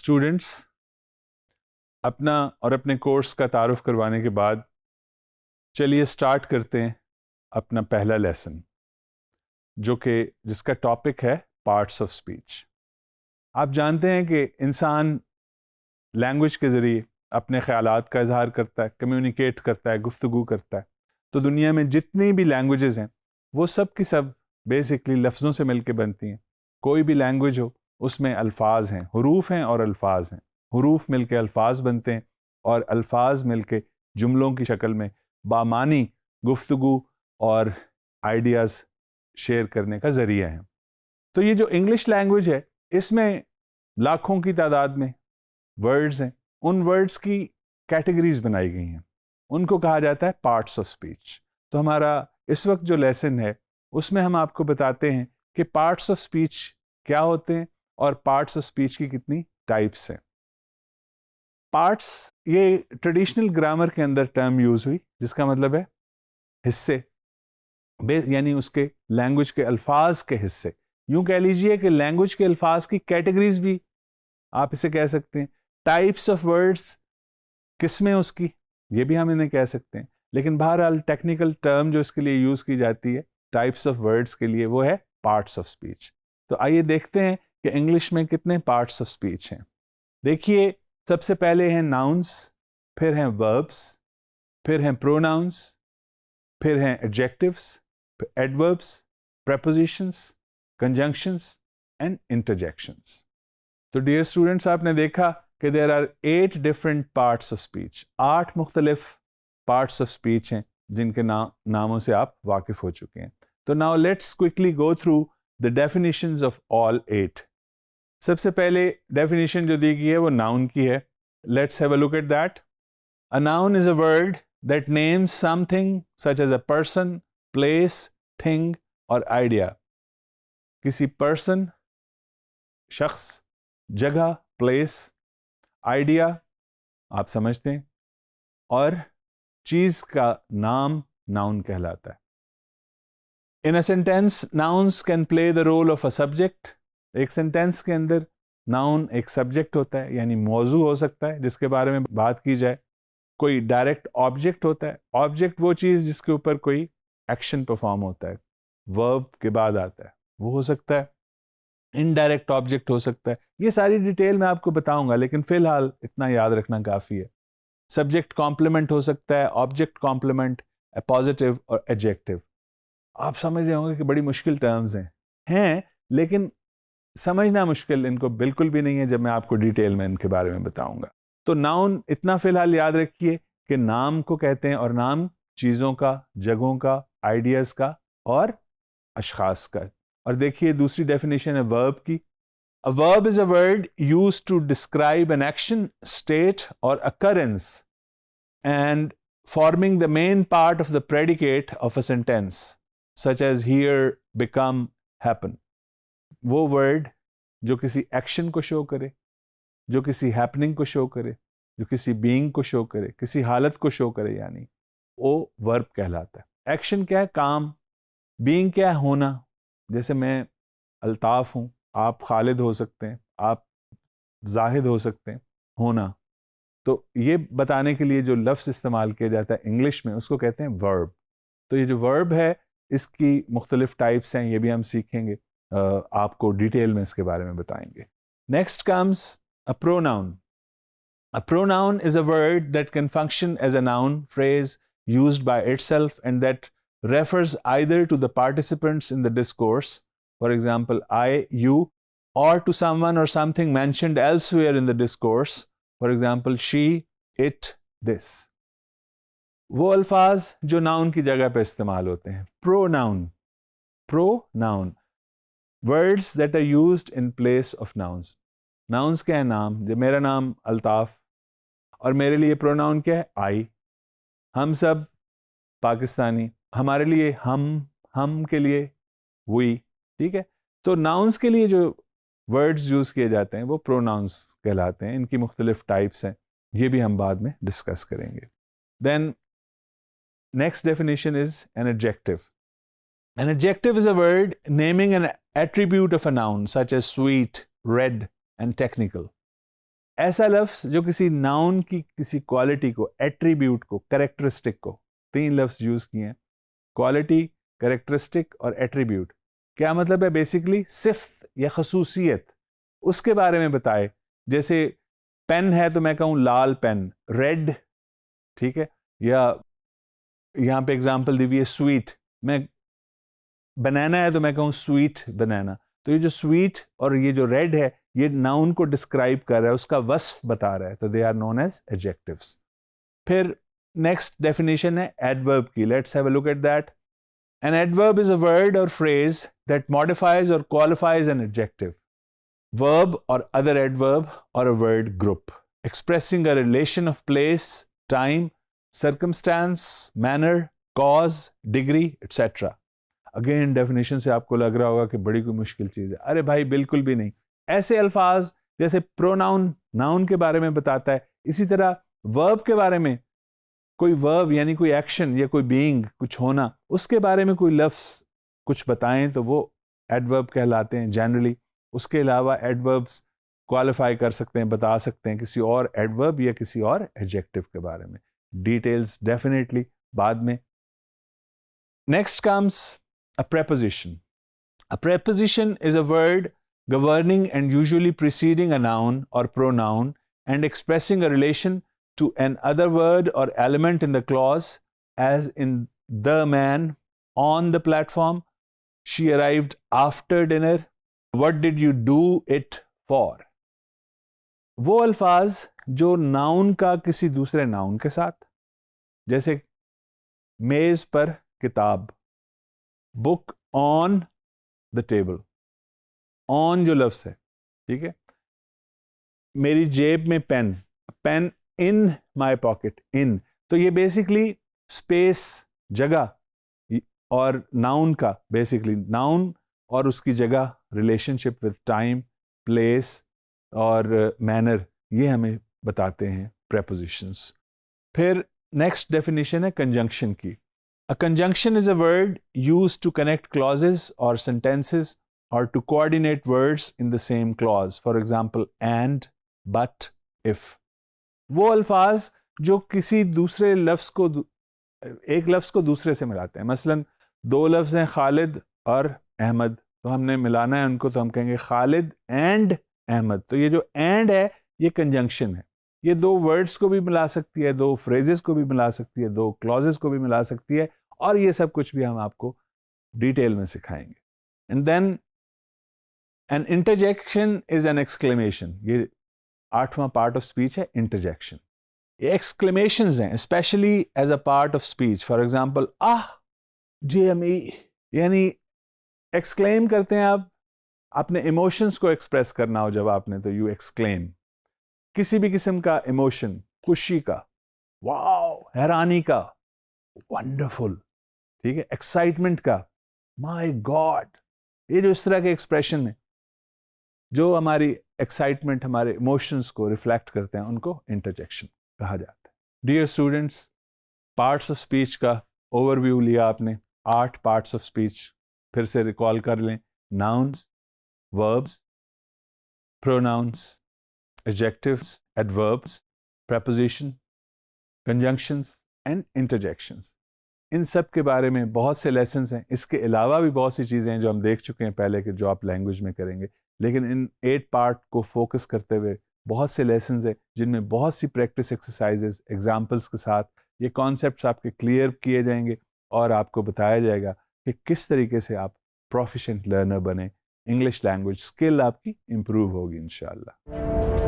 Students, अपना और अपने कोर्स का तारुफ करवाने के बाद चलिए स्टार्ट करते हैं अपना पहला लेसन, जो कि जिसका टॉपिक है पार्ट्स ऑफ स्पीच। आप जानते हैं कि इंसान लैंग्वेज के ज़रिए अपने ख़यालात का इजहार करता है, कम्युनिकेट करता है, गुफ्तगू करता है। तो दुनिया में जितनी भी लैंग्वेजेस हैं वो सब की सब बेसिकली लफ्ज़ों से मिलकर बनती हैं। कोई भी लैंग्वेज हो उसमें अल्फाज हैं, हुरूफ हैं और अल्फाज हैं। हुरूफ मिलके अल्फाज बनते हैं और अल्फाज मिलके जुमलों की शक्ल में बामानी गुफ्तगू और आइडियाज़ शेयर करने का ज़रिया है। तो ये जो इंग्लिश लैंग्वेज है इसमें लाखों की तादाद में वर्ड्स हैं। उन वर्ड्स की कैटेगरीज बनाई गई हैं, उनको कहा जाता है पार्ट्स ऑफ स्पीच। तो हमारा इस वक्त जो लेसन है उसमें हम आपको बताते हैं कि पार्ट्स ऑफ स्पीच क्या होते हैं और पार्ट्स ऑफ स्पीच की कितनी टाइप्स हैं। पार्ट्स ये ट्रेडिशनल ग्रामर के अंदर टर्म यूज हुई, जिसका मतलब है हिस्से, यानी उसके लैंग्वेज के अल्फाज के हिस्से। यूं कह लीजिए कि लैंग्वेज के अल्फाज की कैटेगरीज भी आप इसे कह सकते हैं। टाइप्स ऑफ वर्ड्स, किस्में उसकी, ये भी हम इन्हें कह सकते हैं। लेकिन बहरहाल टेक्निकल टर्म जो इसके लिए यूज की जाती है टाइप्स ऑफ वर्ड्स के लिए वो है पार्ट्स ऑफ स्पीच। तो आइए देखते हैं कि इंग्लिश में कितने पार्ट्स ऑफ स्पीच हैं। देखिए, सबसे पहले हैं नाउन्स, फिर हैं वर्ब्स, फिर हैं प्रोनाउंस, फिर हैं adjectives, adverbs, prepositions, conjunctions and interjections. तो डियर स्टूडेंट्स, आपने देखा कि there are 8 different parts of speech. 8 मुख्तलिफ पार्ट्स ऑफ स्पीच हैं जिनके नामों से आप वाकिफ हो चुके हैं। तो now let's quickly go through the definitions of all 8। सबसे पहले डेफिनेशन जो दी गई है वो नाउन की है। Let's have a look at that. A noun is a word that names something such as a person, place, thing or idea. किसी person, शख्स, जगह, प्लेस, आइडिया आप समझते हैं, और चीज का नाम नाउन कहलाता है। In a sentence nouns can play the role of a subject. एक सेंटेंस के अंदर नाउन एक सब्जेक्ट होता है, यानी मौजू हो सकता है जिसके बारे में बात की जाए। कोई डायरेक्ट ऑब्जेक्ट होता है। ऑब्जेक्ट वो चीज जिसके ऊपर कोई एक्शन परफॉर्म होता है, वर्ब के बाद आता है, वो हो सकता है। इनडायरेक्ट ऑब्जेक्ट हो सकता है। ये सारी डिटेल मैं आपको बताऊंगा, लेकिन फिलहाल इतना याद रखना काफी है। सब्जेक्ट कॉम्प्लीमेंट हो सकता है, ऑब्जेक्ट कॉम्प्लीमेंट, पॉजिटिव और एडजेक्टिव। आप समझ रहे होंगे कि बड़ी मुश्किल टर्म्स हैं, लेकिन समझना मुश्किल इनको बिल्कुल भी नहीं है जब मैं आपको डिटेल में इनके बारे में बताऊंगा। तो नाउन इतना फिलहाल याद रखिए कि नाम को कहते हैं, और नाम चीजों का, जगहों का, आइडियाज का और अशखास का। और देखिए दूसरी डेफिनेशन है वर्ब की। A verb is a word used to describe an action, state or occurrence and forming the main part of the predicate of a sentence, such as hear, become, happen. वो word जो किसी action को show करे, जो किसी happening को show करे, जो किसी being को show करे, किसी हालत को show करे, यानी वो verb कहलाता है। Action क्या है? काम। Being क्या है? होना। जैसे मैं अल्ताफ हूँ, आप खालिद हो सकते हैं, आप जाहिद हो सकते हैं, होना। तो ये बताने के लिए जो लफ्ज़ इस्तेमाल किया जाता है इंग्लिश में उसको कहते हैं वर्ब। तो ये जो वर्ब है इसकी मुख्तलिफ टाइप्स हैं, ये भी हम सीखेंगे, आपको डिटेल में इसके बारे में बताएंगे। Next comes a pronoun. A pronoun is a word that can function as a noun phrase used by itself and that refers either to the participants in the discourse, for example, I, you, or to someone or something mentioned elsewhere in the discourse, for example, she, it, this. वो अल्फाज जो noun की जगह पे इस्तेमाल होते हैं। Pronoun, pronoun, words that are used in place of nouns. Nouns क्या है? नाम। जब मेरा नाम अल्ताफ, और मेरे लिए प्रोनाउन क्या है? आई। हम सब पाकिस्तानी, हमारे लिए हम के लिए वी। ठीक है। तो नाउन्स के लिए जो वर्ड्स यूज किए जाते हैं वो प्रोनाउंस कहलाते हैं। इनकी मुख्तलिफ टाइप्स हैं, ये भी हम बाद में डिस्कस करेंगे। Then next definition is an adjective. An adjective is a word naming an attribute of a noun such as sweet, red and technical. ऐसा लफ्ज़ जो किसी नाउन की किसी क्वालिटी को, एट्रीब्यूट को, कैरेक्टरिस्टिक को, 3 लफ्ज़ यूज़ किए हैं, क्वालिटी, कैरेक्टरिस्टिक और एट्रीब्यूट। क्या मतलब है? बेसिकली सिफ़त या खसूसियत, उसके बारे में बताए। जैसे पेन है तो मैं कहूँ लाल पेन, रेड, ठीक है, या यहाँ पे एग्जाम्पल दी हुई है स्वीट, मैं बनाना है तो मैं कहूँ स्वीट बनाना। तो ये जो स्वीट और ये जो रेड है, ये नाउन को डिस्क्राइब कर रहा है, उसका वस्फ बता रहा है, तो they are known as adjectives. फिर नेक्स्ट डेफिनेशन है एडवर्ब की, let's have a look at that. An adverb is a word or phrase that modifies or qualifies an adjective, verb or other adverb or a word group, expressing a relation of place, time, circumstance, manner, cause, degree, etc. Again definition से आपको लग रहा होगा कि बड़ी कोई मुश्किल चीज़ है। अरे भाई बिल्कुल भी नहीं। ऐसे अल्फाज जैसे प्रोनाउन नाउन के बारे में बताता है, इसी तरह वर्ब के बारे में, कोई वर्ब यानी कोई एक्शन या कोई बीइंग, कुछ होना, उसके बारे में कोई लफ्ज़ कुछ बताएं तो वो एडवर्ब कहलाते हैं जनरली। उसके अलावा एडवर्ब्स क्वालिफाई कर सकते हैं, बता सकते हैं किसी और एडवर्ब या किसी और एडजेक्टिव के बारे में। डिटेल्स डेफिनेटली बाद में। Next comes a preposition. A preposition is a word governing and usually preceding a noun or pronoun and expressing a relation to an other word or element in the clause, as in the man on the platform, she arrived after dinner, what did you do it for. वो अल्फाज जो noun का किसी दूसरे noun के साथ, जैसे मेज पर किताब, book on the table, on जो लफ्ज़ है, ठीक है, मेरी जेब में pen, pen in my pocket, in, तो ये बेसिकली स्पेस, जगह, और नाउन का बेसिकली नाउन और उसकी जगह, रिलेशनशिप विद टाइम, प्लेस और मैनर, ये हमें बताते हैं प्रेपोजिशंस। फिर नेक्स्ट डेफिनेशन है कंजंक्शन की। A conjunction is a word used to connect clauses or sentences or to coordinate words in the same clause. For example, and, but, if. वो अल्फाज जो किसी दूसरे लफ्ज़ को, एक लफ्ज़ को दूसरे से मिलाते हैं। मसलन 2 लफ्ज़ हैं खालिद और अहमद, तो हमने मिलाना है उनको, तो हम कहेंगे खालिद एंड अहमद। तो ये जो एंड है ये कंजंक्शन है। ये 2 वर्ड्स को भी मिला सकती है, 2 फ्रेजेस को भी मिला सकती है, 2 क्लॉजेस को भी मिला सकती है, और ये सब कुछ भी हम आपको डिटेल में सिखाएंगे। And then an interjection is an exclamation. ये 8वां पार्ट ऑफ स्पीच है, इंटरजेक्शन। ये एक्सक्लेमेशंस हैं, specially as a part of speech. For example, ah GME, यानी एक्सक्लेम करते हैं आप, अपने इमोशंस को एक्सप्रेस करना हो जब आपने, तो यू एक्सक्लेम। किसी भी किस्म का इमोशन, खुशी का, वाओ, हैरानी का, वंडरफुल, ठीक है, एक्साइटमेंट का, माय गॉड, ये जो इस तरह के एक्सप्रेशन है जो हमारी एक्साइटमेंट, हमारे इमोशंस को रिफ्लेक्ट करते हैं, उनको इंटरजेक्शन कहा जाता है। Dear students, parts of speech का ओवरव्यू लिया आपने, 8 पार्ट्स ऑफ स्पीच फिर से रिकॉल कर लें। Nouns, verbs, pronouns, adjectives, adverbs, preposition, conjunctions and interjections। इन सब के बारे में बहुत से लेसन्स हैं। इसके अलावा भी बहुत सी चीज़ें हैं जो हम देख चुके हैं पहले, कि जो आप लैंग्वेज में करेंगे, लेकिन इन 8 पार्ट को फोकस करते हुए बहुत से लेसन्स हैं जिनमें बहुत सी प्रैक्टिस एक्सरसाइजेस, एग्जाम्पल्स के साथ ये कॉन्सेप्ट्स आपके क्लियर किए जाएंगे और आपको बताया जाएगा कि किस तरीके से आप प्रोफिशिएंट लर्नर बने, इंग्लिश लैंग्वेज स्किल आपकी इम्प्रूव होगी इंशाअल्लाह।